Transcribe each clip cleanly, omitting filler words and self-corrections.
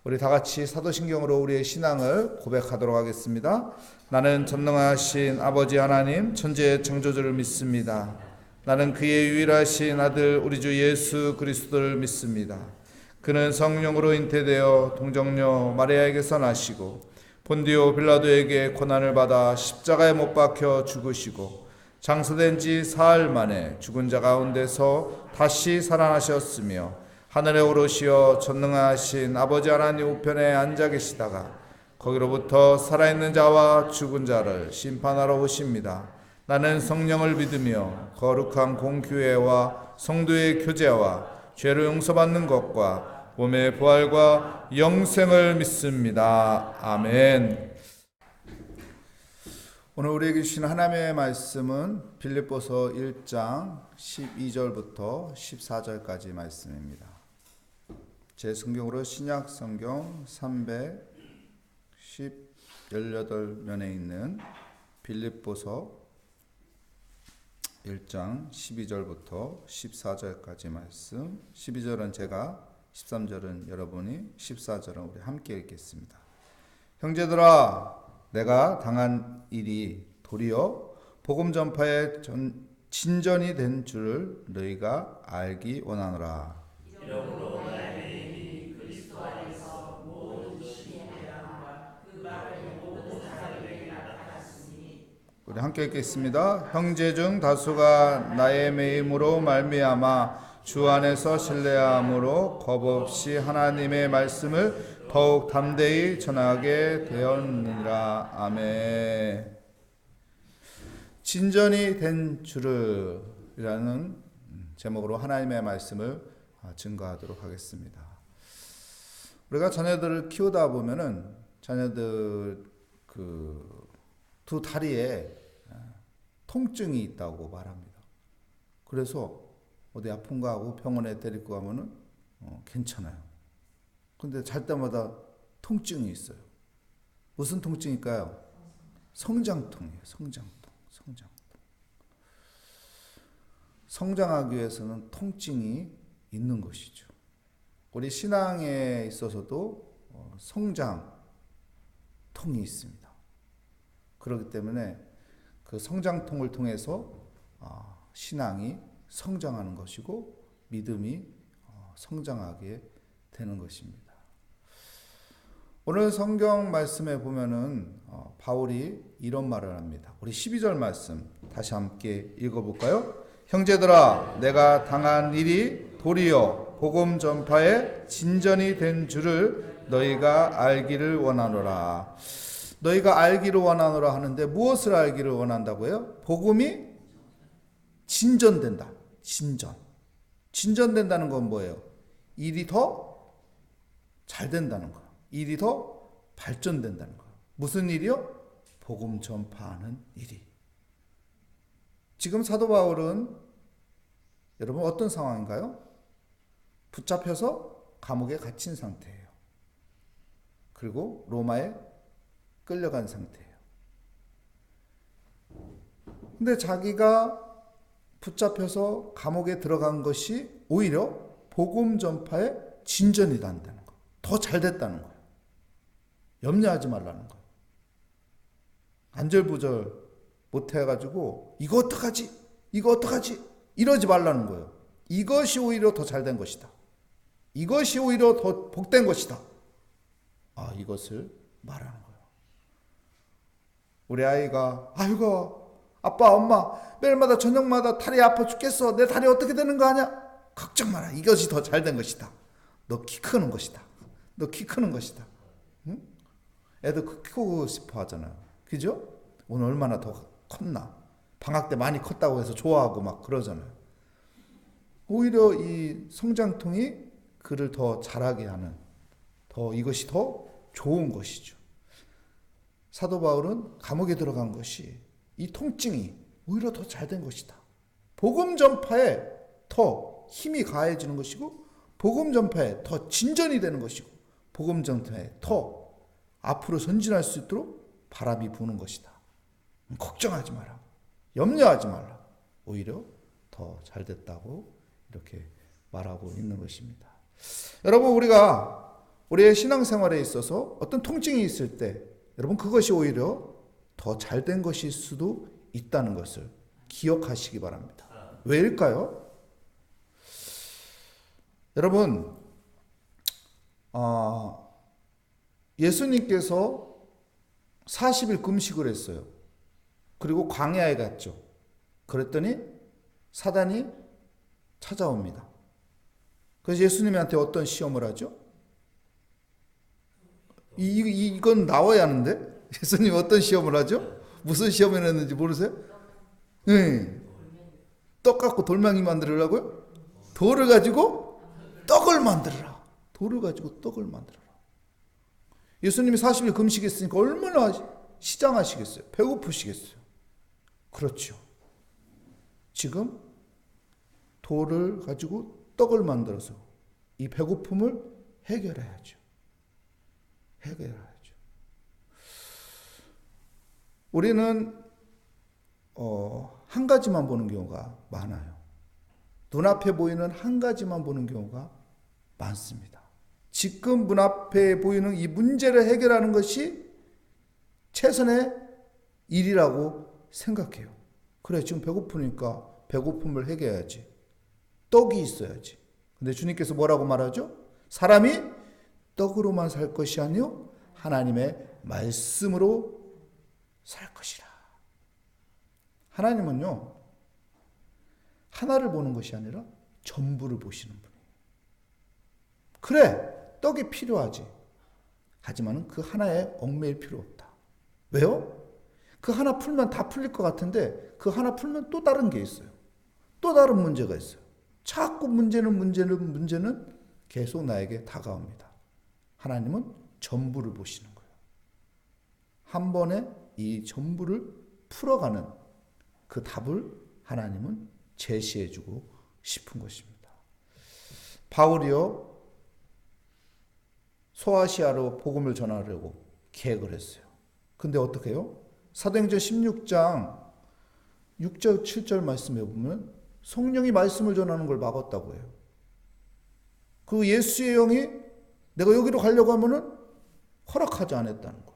우리 다 같이 사도신경으로 우리의 신앙을 고백하도록 하겠습니다. 나는 전능하신 아버지 하나님 천지의 창조주를 믿습니다. 나는 그의 유일하신 아들 우리 주 예수 그리스도를 믿습니다. 그는 성령으로 잉태되어 동정녀 마리아에게서 나시고 본디오 빌라도에게 고난을 받아 십자가에 못 박혀 죽으시고 장사된 지 사흘 만에 죽은 자 가운데서 다시 살아나셨으며 하늘에 오르시어 전능하신 아버지 하나님 우편에 앉아 계시다가 거기로부터 살아있는 자와 죽은 자를 심판하러 오십니다. 나는 성령을 믿으며 거룩한 공교회와 성도의 교제와 죄를 용서받는 것과 몸의 부활과 영생을 믿습니다. 아멘. 오늘 우리에게 주신 하나님의 말씀은 빌립보서 1장 12절부터 14절까지 말씀입니다. 제 성경으로 신약 성경 318면에 있는 빌립보서 1장 12절부터 14절까지 말씀, 12절은 제가, 13절은 여러분이, 14절은 우리 함께 읽겠습니다. 형제들아, 내가 당한 일이 도리어 복음 전파의 진전이 된 줄을 너희가 알기 원하노라. 이러므로 나의 이름이 그리스도 안에서 모든 신뢰함과 그 말을 모든 사람에게 나타났으니. 우리 함께 읽겠습니다. 형제 중 다수가 나의 매임으로 말미암아 주 안에서 신뢰함으로 겁없이 하나님의 말씀을 더욱 담대히 전하게 되었느니라. 아멘. 진전이 된 줄을 이라는 제목으로 하나님의 말씀을 증거하도록 하겠습니다. 우리가 자녀들을 키우다 보면은 자녀들 두 다리에 통증이 있다고 말합니다. 그래서 어디 아픈가 하고 병원에 데리고 가면은 괜찮아요. 근데 잘 때마다 통증이 있어요. 무슨 통증일까요? 성장통이에요. 성장통. 성장하기 위해서는 통증이 있는 것이죠. 우리 신앙에 있어서도 성장통이 있습니다. 그렇기 때문에 그 성장통을 통해서 신앙이 성장하는 것이고 믿음이 성장하게 되는 것입니다. 오늘 성경 말씀에 보면은 바울이 이런 말을 합니다. 우리 12절 말씀 다시 함께 읽어볼까요? 형제들아, 내가 당한 일이 도리어 복음 전파의 진전이 된 줄을 너희가 알기를 원하노라. 너희가 알기를 원하노라 하는데 무엇을 알기를 원한다고요? 복음이 진전된다. 진전된다는 건 뭐예요? 일이 더 잘 된다는 거예요. 일이 더 발전된다는 거예요. 무슨 일이요? 복음 전파하는 일이. 지금 사도 바울은 여러분 어떤 상황인가요? 붙잡혀서 감옥에 갇힌 상태예요. 그리고 로마에 끌려간 상태예요. 근데 자기가 붙잡혀서 감옥에 들어간 것이 오히려 복음 전파의 진전이 된다는 거예요. 더 잘 됐다는 거예요. 염려하지 말라는 거예요. 안절부절 못해가지고 이거 어떡하지 이러지 말라는 거예요. 이것이 오히려 더 잘 된 것이다. 이것이 오히려 더 복된 것이다. 이것을 말하는 거예요. 우리 아이가 아이고 아빠 엄마 매일마다 저녁마다 다리 아파 죽겠어. 내 다리 어떻게 되는 거 아냐? 걱정 마라. 이것이 더 잘 된 것이다. 너 키 크는 것이다. 응? 애들 크고 싶어 하잖아요. 그죠? 오늘 얼마나 더 컸나? 방학 때 많이 컸다고 해서 좋아하고 막 그러잖아요. 오히려 이 성장통이 그를 더 잘하게 하는, 이것이 더 좋은 것이죠. 사도 바울은 감옥에 들어간 것이 이 통증이 오히려 더 잘 된 것이다. 복음 전파에 더 힘이 가해지는 것이고 복음 전파에 더 진전이 되는 것이고 복음 전파에 더 앞으로 전진할 수 있도록 바람이 부는 것이다. 걱정하지 마라. 염려하지 말라. 오히려 더 잘 됐다고 이렇게 말하고 있는 것입니다. 여러분, 우리가 우리의 신앙생활에 있어서 어떤 통증이 있을 때 여러분 그것이 오히려 더 잘된 것일 수도 있다는 것을 기억하시기 바랍니다. 왜일까요? 여러분 예수님께서 40일 금식을 했어요. 그리고 광야에 갔죠. 그랬더니 사단이 찾아옵니다. 그래서 예수님한테 어떤 시험을 하죠? 이건 나와야 하는데 예수님 어떤 시험을 하죠? 무슨 시험을 했는지 모르세요? 네. 떡 갖고 돌멩이 만들으라고요? 돌을 가지고 떡을 만들어라. 돌을 가지고 떡을 만들어라. 예수님이 40일 금식했으니까 얼마나 시장하시겠어요? 배고프시겠어요? 그렇죠. 지금 돌을 가지고 떡을 만들어서 이 배고픔을 해결해야죠. 우리는 한 가지만 보는 경우가 많아요. 눈앞에 보이는 한 가지만 보는 경우가 많습니다. 지금 눈앞에 보이는 이 문제를 해결하는 것이 최선의 일이라고 생각해요. 그래, 지금 배고프니까 배고픔을 해결해야지. 떡이 있어야지. 근데 주님께서 뭐라고 말하죠? 사람이 떡으로만 살 것이 아니요 하나님의 말씀으로 살 것이라. 하나님은요, 하나를 보는 것이 아니라 전부를 보시는 분이에요. 그래, 떡이 필요하지. 하지만 그 하나에 얽매일 필요 없다. 왜요? 그 하나 풀면 다 풀릴 것 같은데 그 하나 풀면 또 다른 게 있어요. 또 다른 문제가 있어요. 자꾸 문제는 계속 나에게 다가옵니다. 하나님은 전부를 보시는 거예요. 한 번에 이 전부를 풀어가는 그 답을 하나님은 제시해주고 싶은 것입니다. 바울이요, 소아시아로 복음을 전하려고 계획을 했어요. 근데 어떻게 해요? 사도행전 16장 6절 7절 말씀에 보면 성령이 말씀을 전하는 걸 막았다고 해요. 그 예수의 영이 내가 여기로 가려고 하면은 허락하지 않았다는 거예요.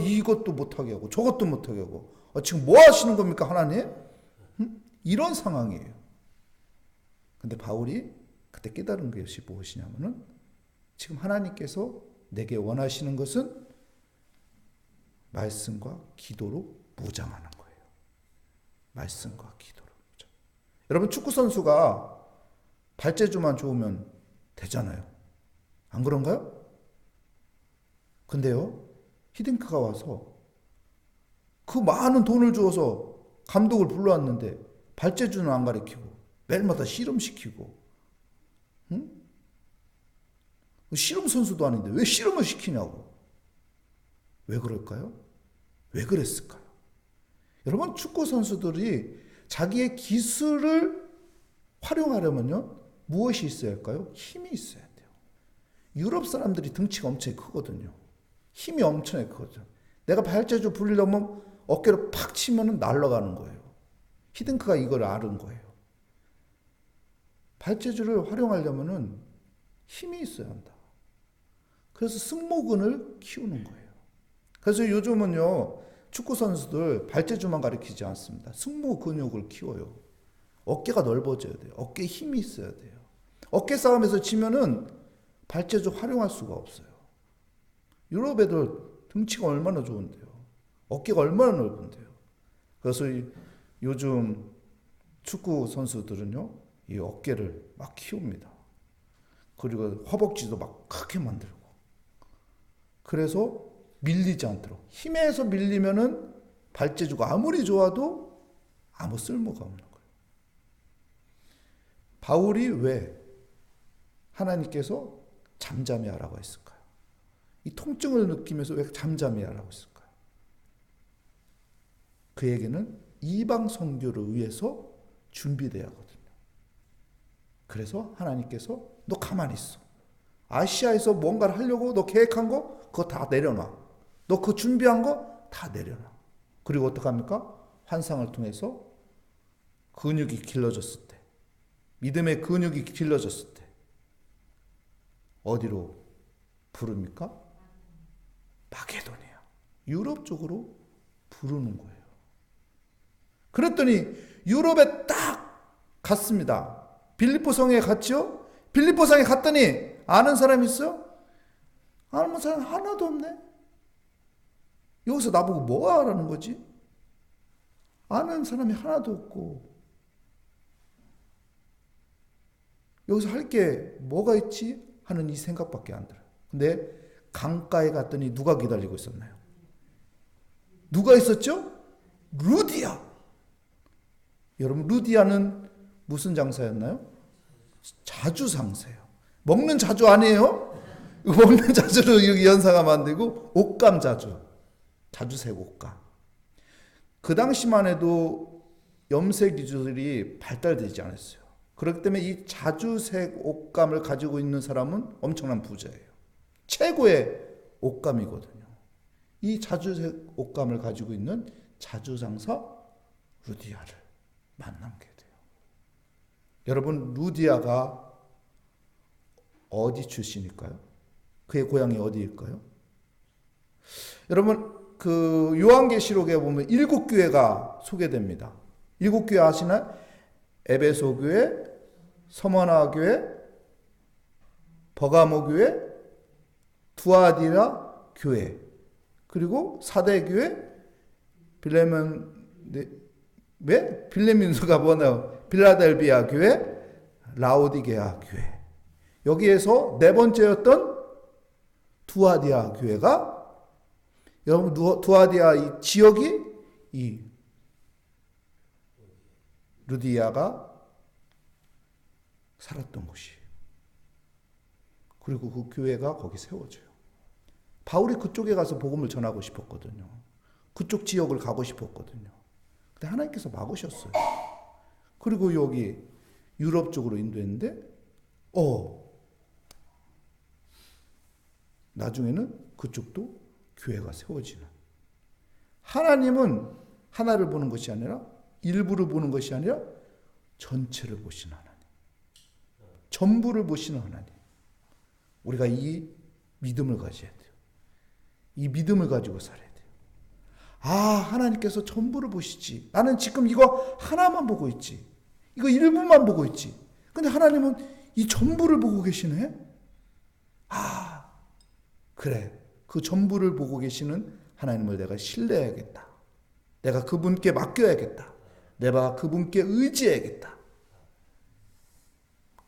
이것도 못하게 하고 저것도 못하게 하고 지금 뭐 하시는 겁니까 하나님? 이런 상황이에요. 근데 바울이 그때 깨달은 것이 무엇이냐면은 지금 하나님께서 내게 원하시는 것은 말씀과 기도로 무장하는 거예요. 말씀과 기도로 무장. 여러분 축구 선수가 발재주만 좋으면 되잖아요. 안 그런가요? 근데요, 히딩크가 와서 그 많은 돈을 주어서 감독을 불러왔는데 발재주는 안 가르치고 매일마다 씨름시키고, 씨름 선수도 아닌데 왜 씨름을 시키냐고. 왜 그럴까요? 왜 그랬을까요? 여러분 축구 선수들이 자기의 기술을 활용하려면요 무엇이 있어야 할까요? 힘이 있어야 돼요. 유럽 사람들이 등치가 엄청 크거든요. 힘이 엄청 크거든요. 내가 발재주 부리려면 어깨를 팍 치면 날아가는 거예요. 히딩크가 이걸 아는 거예요. 발재주를 활용하려면 힘이 있어야 한다. 그래서 승모근을 키우는 거예요. 그래서 요즘은요 축구 선수들 발재주만 가르치지 않습니다. 승모 근육을 키워요. 어깨가 넓어져야 돼요. 어깨에 힘이 있어야 돼요. 어깨 싸움에서 지면은 발재주 활용할 수가 없어요. 유럽 애들 등치가 얼마나 좋은데요. 어깨가 얼마나 넓은데요. 그래서 요즘 축구 선수들은요 이 어깨를 막 키웁니다. 그리고 허벅지도 막 크게 만들고. 그래서 밀리지 않도록. 힘에서 밀리면은 발재주가 아무리 좋아도 아무 쓸모가 없는 거예요. 바울이 왜 하나님께서 잠잠히 하라고 했을까요? 이 통증을 느끼면서 왜 잠잠히 하라고 했을까요? 그에게는 이방 선교를 위해서 준비돼야 하거든요. 그래서 하나님께서 너 가만히 있어. 아시아에서 뭔가를 하려고 너 계획한 거 그거 다 내려놔. 너 그 준비한 거 다 내려놔. 그리고 어떡합니까? 환상을 통해서 근육이 길러졌을 때, 믿음의 근육이 길러졌을 때 어디로 부릅니까? 마게도니아, 유럽 쪽으로 부르는 거예요. 그랬더니 유럽에 딱 갔습니다. 빌립보 성에 갔죠? 빌립보 성에 갔더니 아는 사람 있어? 아는 사람 하나도 없네. 여기서 나보고 뭐 하라는 거지? 아는 사람이 하나도 없고 여기서 할 게 뭐가 있지? 하는 이 생각밖에 안 들어요. 근데 강가에 갔더니 누가 기다리고 있었나요? 누가 있었죠? 루디아. 여러분, 루디아는 무슨 장사였나요? 자주상세요. 먹는 자주 아니에요? 먹는 자주로 여기 연상하면 안 되고 옷감 자주. 자주색 옷감. 그 당시만 해도 염색 기술이 발달되지 않았어요. 그렇기 때문에 이 자주색 옷감을 가지고 있는 사람은 엄청난 부자예요. 최고의 옷감이거든요. 이 자주색 옷감을 가지고 있는 자주상사 루디아를 만나게 돼요. 여러분, 루디아가 어디 출신일까요? 그의 고향이 어디일까요? 여러분, 그 요한계시록에 보면 7교회가 소개됩니다. 7교회 아시나요? 에베소 교회, 서머나 교회, 버가모 교회, 두아디라 교회, 그리고 사대 교회, 빌레민수가 뭐나요? 빌라델비아 교회, 라오디게아 교회. 여기에서 네 번째였던 두아디아 교회가, 여러분, 두아디아 이 지역이 이 루디아가 살았던 곳이에요. 그리고 그 교회가 거기 세워져요. 바울이 그쪽에 가서 복음을 전하고 싶었거든요. 그쪽 지역을 가고 싶었거든요. 근데 하나님께서 막으셨어요. 그리고 여기 유럽 쪽으로 인도했는데 나중에는 그쪽도 교회가 세워지는. 하나님은 하나를 보는 것이 아니라, 일부를 보는 것이 아니라 전체를 보시는 하나님, 전부를 보시는 하나님. 우리가 이 믿음을 가져야 돼요. 이 믿음을 가지고 살아야 돼요. 하나님께서 전부를 보시지. 나는 지금 이거 하나만 보고 있지. 이거 일부만 보고 있지. 근데 하나님은 이 전부를 보고 계시네. 그래. 그 전부를 보고 계시는 하나님을 내가 신뢰해야겠다. 내가 그분께 맡겨야겠다. 내가 그분께 의지해야겠다.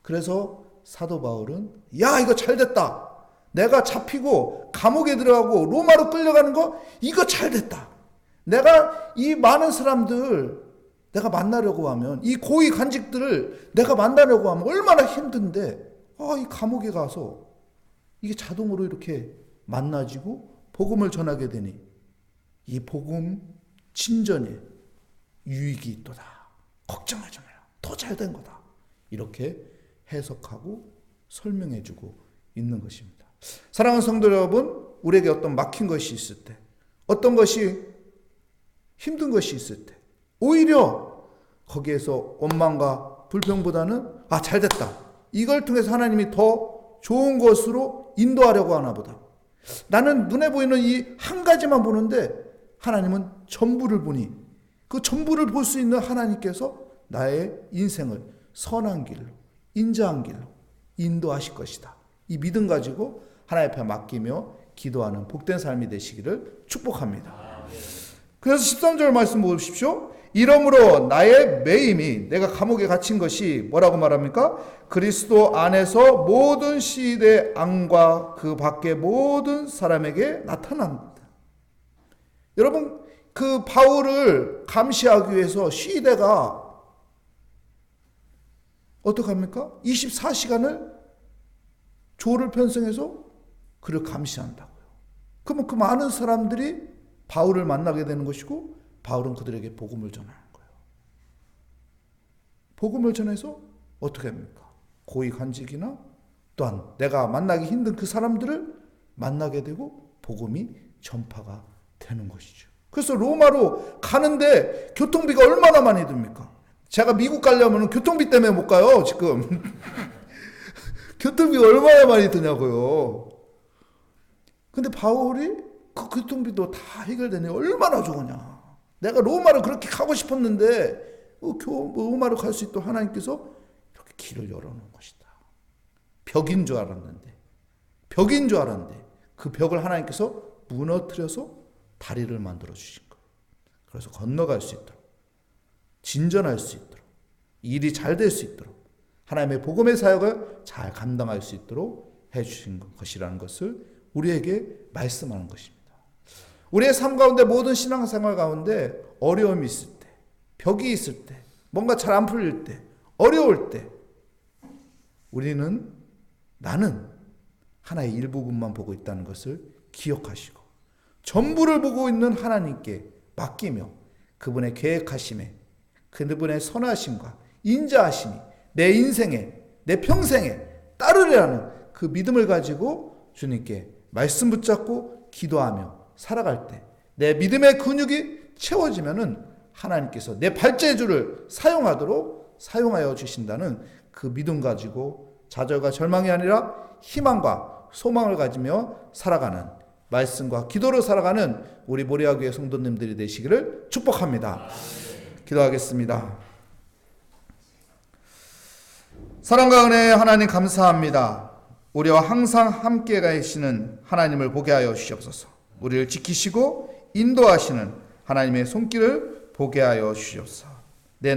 그래서 사도 바울은 이거 잘됐다. 내가 잡히고 감옥에 들어가고 로마로 끌려가는 거 이거 잘됐다. 내가 이 많은 사람들 내가 만나려고 하면, 이 고위 간직들을 내가 만나려고 하면 얼마나 힘든데, 이 감옥에 가서 이게 자동으로 이렇게 만나지고 복음을 전하게 되니 이 복음 진전에 유익이 있도다. 걱정하지 마라. 더 잘된 거다. 이렇게 해석하고 설명해주고 있는 것입니다. 사랑하는 성도 여러분, 우리에게 어떤 막힌 것이 있을 때, 어떤 것이 힘든 것이 있을 때, 오히려 거기에서 원망과 불평보다는 잘됐다. 이걸 통해서 하나님이 더 좋은 것으로 인도하려고 하나 보다. 나는 눈에 보이는 이 한 가지만 보는데 하나님은 전부를 보니, 그 전부를 볼 수 있는 하나님께서 나의 인생을 선한 길로, 인자한 길로 인도하실 것이다. 이 믿음 가지고 하나님 앞에 맡기며 기도하는 복된 삶이 되시기를 축복합니다. 그래서 13절 말씀 보십시오. 이러므로 나의 매임이, 내가 감옥에 갇힌 것이 뭐라고 말합니까? 그리스도 안에서 모든 시대 앙과 그 밖의 모든 사람에게 나타납니다. 여러분, 그 바울을 감시하기 위해서 시대가 어떡합니까? 24시간을 조를 편성해서 그를 감시한다고요. 그러면 그 많은 사람들이 바울을 만나게 되는 것이고, 바울은 그들에게 복음을 전하는 거예요. 복음을 전해서 어떻게 합니까? 고위 관직이나 또한 내가 만나기 힘든 그 사람들을 만나게 되고 복음이 전파가 되는 것이죠. 그래서 로마로 가는데 교통비가 얼마나 많이 듭니까? 제가 미국 가려면 교통비 때문에 못 가요, 지금. 교통비가 얼마나 많이 드냐고요. 근데 바울이 그 교통비도 다 해결되네. 얼마나 좋으냐. 내가 로마를 그렇게 가고 싶었는데 로마를 갈 수 있도록 하나님께서 이렇게 길을 열어놓은 것이다. 벽인 줄 알았는데 그 벽을 하나님께서 무너뜨려서 다리를 만들어 주신 거예요. 그래서 건너갈 수 있도록, 진전할 수 있도록, 일이 잘 될 수 있도록, 하나님의 복음의 사역을 잘 감당할 수 있도록 해주신 것이라는 것을 우리에게 말씀하는 것입니다. 우리의 삶 가운데, 모든 신앙생활 가운데 어려움이 있을 때, 벽이 있을 때, 뭔가 잘 안 풀릴 때, 어려울 때 나는 하나의 일부분만 보고 있다는 것을 기억하시고 전부를 보고 있는 하나님께 맡기며 그분의 계획하심에, 그분의 선하심과 인자하심이 내 인생에, 내 평생에 따르리라는 그 믿음을 가지고 주님께 말씀 붙잡고 기도하며 살아갈 때 내 믿음의 근육이 채워지면은 하나님께서 내 발재주를 사용하여 주신다는 그 믿음 가지고 좌절과 절망이 아니라 희망과 소망을 가지며 살아가는, 말씀과 기도로 살아가는 우리 모리아교회 성도님들이 되시기를 축복합니다. 기도하겠습니다. 사랑과 은혜의 하나님 감사합니다. 우리와 항상 함께 계시는 하나님을 보게 하여 주시옵소서. 우리를 지키시고 인도하시는 하나님의 손길을 보게 하여 주시옵소서. 내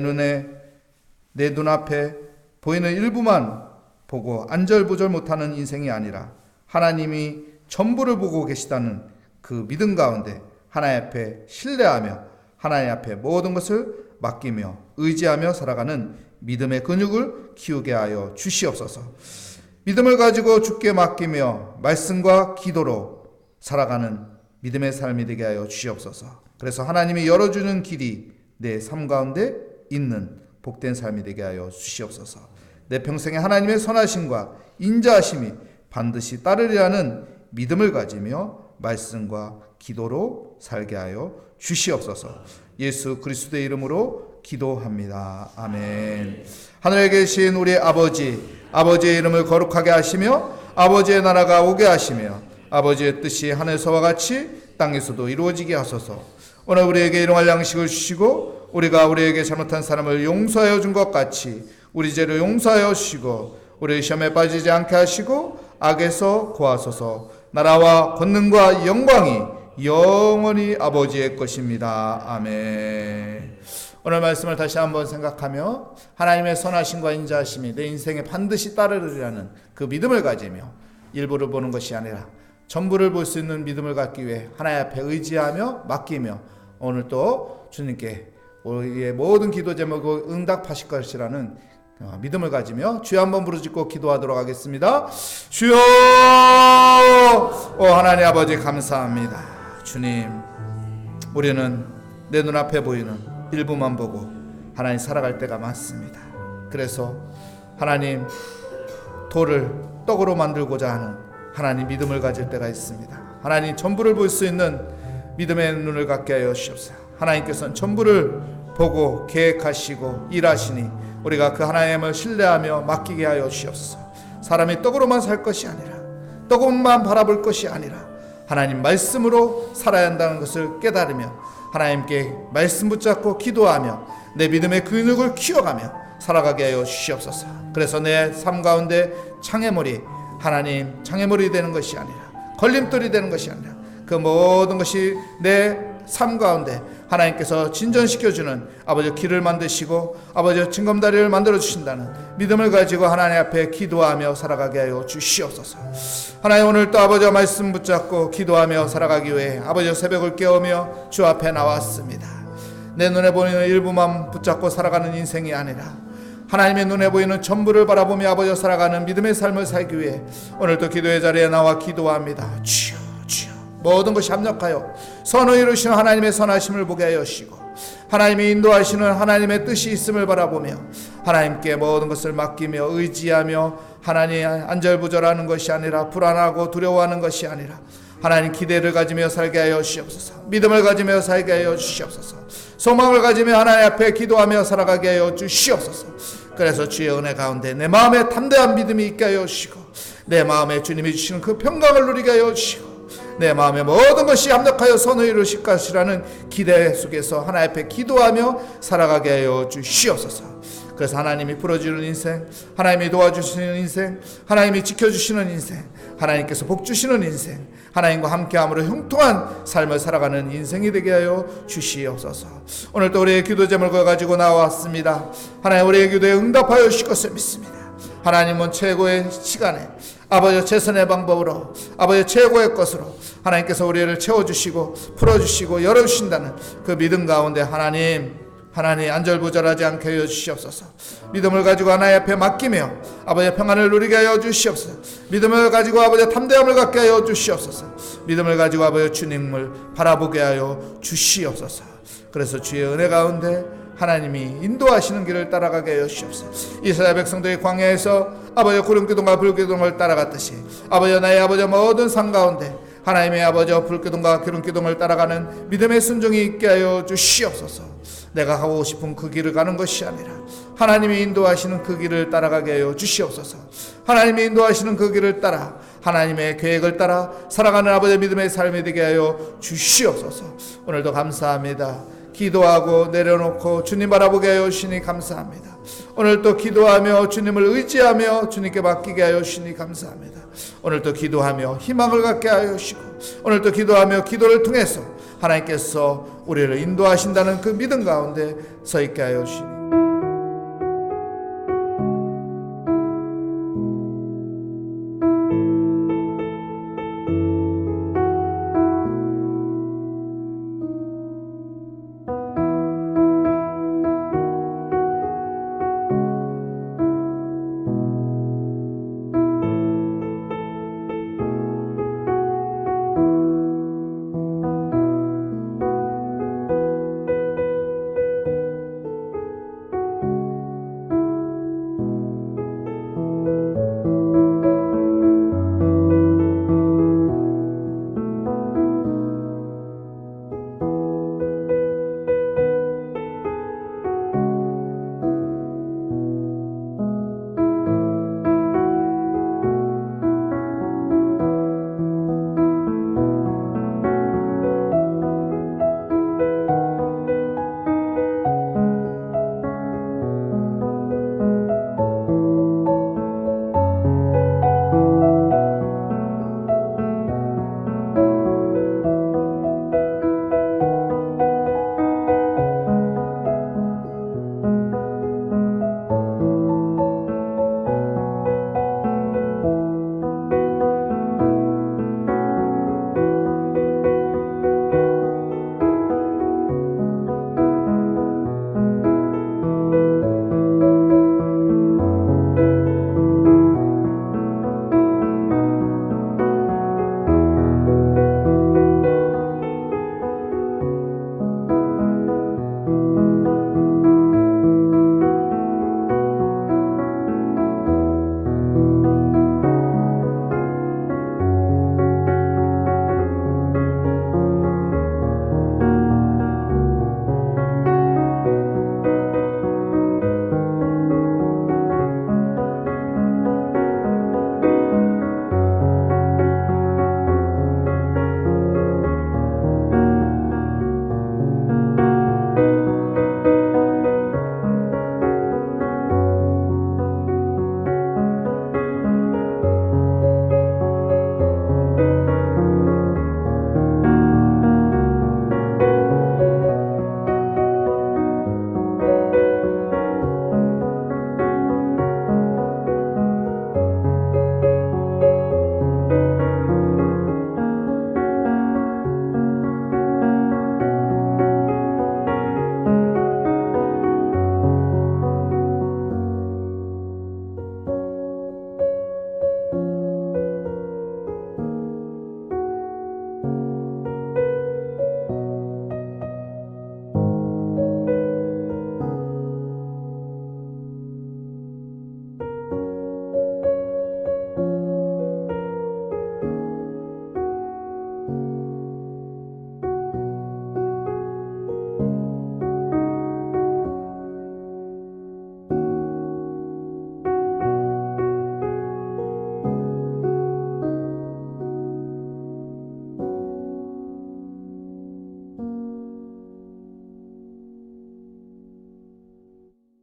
눈앞에 보이는 일부만 보고 안절부절 못하는 인생이 아니라 하나님이 전부를 보고 계시다는 그 믿음 가운데 하나님 앞에 신뢰하며 하나님 앞에 모든 것을 맡기며 의지하며 살아가는 믿음의 근육을 키우게 하여 주시옵소서. 믿음을 가지고 주께 맡기며 말씀과 기도로 살아가는 믿음의 삶이 되게 하여 주시옵소서. 그래서 하나님이 열어주는 길이 내 삶 가운데 있는 복된 삶이 되게 하여 주시옵소서. 내 평생에 하나님의 선하심과 인자하심이 반드시 따르리라는 믿음을 가지며 말씀과 기도로 살게 하여 주시옵소서. 예수 그리스도의 이름으로 기도합니다. 아멘. 하늘에 계신 우리 아버지의 이름을 거룩하게 하시며 아버지의 나라가 오게 하시며 아버지의 뜻이 하늘에서와 같이 땅에서도 이루어지게 하소서. 오늘 우리에게 일용할 양식을 주시고 우리가 우리에게 잘못한 사람을 용서하여 준 것 같이 우리 죄를 용서하여 주시고 우리 시험에 빠지지 않게 하시고 악에서 구하소서. 나라와 권능과 영광이 영원히 아버지의 것입니다. 아멘. 오늘 말씀을 다시 한번 생각하며 하나님의 선하심과 인자하심이 내 인생에 반드시 따르리라는 그 믿음을 가지며 일부를 보는 것이 아니라 전부를 볼 수 있는 믿음을 갖기 위해 하나님 앞에 의지하며 맡기며 오늘 또 주님께 우리의 모든 기도 제목을 응답하실 것이라는 믿음을 가지며 주여 한번 부르짖고 기도하도록 하겠습니다. 주여, 오 하나님 아버지 감사합니다. 주님, 우리는 내 눈앞에 보이는 일부만 보고 하나님 살아갈 때가 많습니다. 그래서 하나님 돌을 떡으로 만들고자 하는 하나님 믿음을 가질 때가 있습니다. 하나님 전부를 볼 수 있는 믿음의 눈을 갖게 하여 주시옵소서. 하나님께서는 전부를 보고 계획하시고 일하시니 우리가 그 하나님을 신뢰하며 맡기게 하여 주시옵소서. 사람이 떡으로만 살 것이 아니라 떡만 바라볼 것이 아니라 하나님 말씀으로 살아야 한다는 것을 깨달으며 하나님께 말씀 붙잡고 기도하며 내 믿음의 근육을 키워가며 살아가게 하여 주시옵소서. 그래서 내 삶 가운데 장애물이 하나님 장애물이 되는 것이 아니라 걸림돌이 되는 것이 아니라 그 모든 것이 내 삶 가운데 하나님께서 진전시켜주는 아버지 길을 만드시고 아버지 징검다리를 만들어주신다는 믿음을 가지고 하나님 앞에 기도하며 살아가게 하여 주시옵소서. 하나님 오늘 또 아버지와 말씀 붙잡고 기도하며 살아가기 위해 아버지 새벽을 깨우며 주 앞에 나왔습니다. 내 눈에 보이는 일부만 붙잡고 살아가는 인생이 아니라 하나님의 눈에 보이는 전부를 바라보며 아버지와 살아가는 믿음의 삶을 살기 위해 오늘도 기도의 자리에 나와 기도합니다. 주여 모든 것이 합력하여 선을 이루시는 하나님의 선하심을 보게 하여 주시고 하나님이 인도하시는 하나님의 뜻이 있음을 바라보며 하나님께 모든 것을 맡기며 의지하며 하나님 안절부절하는 것이 아니라 불안하고 두려워하는 것이 아니라 하나님 기대를 가지며 살게 하여 주시옵소서. 믿음을 가지며 살게 하여 주시옵소서. 소망을 가지며 하나님 앞에 기도하며 살아가게 하여 주시옵소서. 그래서 주의 은혜 가운데 내 마음에 담대한 믿음이 있게 하여 주시고 내 마음에 주님이 주시는 그 평강을 누리게 하여 주시고 내 마음의 모든 것이 합력하여 선을 이루실 것이라는 기대 속에서 하나님 앞에 기도하며 살아가게 하여 주시옵소서. 그래서 하나님이 풀어주는 인생, 하나님이 도와주시는 인생, 하나님이 지켜주시는 인생, 하나님께서 복주시는 인생, 하나님과 함께함으로 형통한 삶을 살아가는 인생이 되게 하여 주시옵소서. 오늘도 우리의 기도 제목을 가지고 나왔습니다. 하나님 우리의 기도에 응답하여 주실 것을 믿습니다. 하나님은 최고의 시간에 아버지 최선의 방법으로 아버지 최고의 것으로 하나님께서 우리를 채워주시고 풀어주시고 열어주신다는 그 믿음 가운데 하나님 안절부절하지 않게 하여 주시옵소서. 믿음을 가지고 하나님 앞에 맡기며 아버지의 평안을 누리게 하여 주시옵소서. 믿음을 가지고 아버지의 담대함을 갖게 하여 주시옵소서. 믿음을 가지고 아버지 주님을 바라보게 하여 주시옵소서. 그래서 주의 은혜 가운데 하나님이 인도하시는 길을 따라가게 하여 주시옵소서. 이스라엘 백성들이 광야에서 아버지의 구름기둥과 불기둥을 따라갔듯이 아버지 나의 아버지 모든 산 가운데 하나님의 아버지와 불기둥과 기름기둥을 따라가는 믿음의 순종이 있게 하여 주시옵소서. 내가 가고 싶은 그 길을 가는 것이 아니라 하나님이 인도하시는 그 길을 따라가게 하여 주시옵소서. 하나님이 인도하시는 그 길을 따라 하나님의 계획을 따라 살아가는 아버지의 믿음의 삶이 되게 하여 주시옵소서. 오늘도 감사합니다. 기도하고 내려놓고 주님 바라보게 하여 주시니 감사합니다. 오늘도 기도하며 주님을 의지하며 주님께 맡기게 하여 주시니 감사합니다. 오늘도 기도하며 희망을 갖게 하여 주시고 오늘도 기도하며 기도를 통해서 하나님께서 우리를 인도하신다는 그 믿음 가운데 서 있게 하여 주시니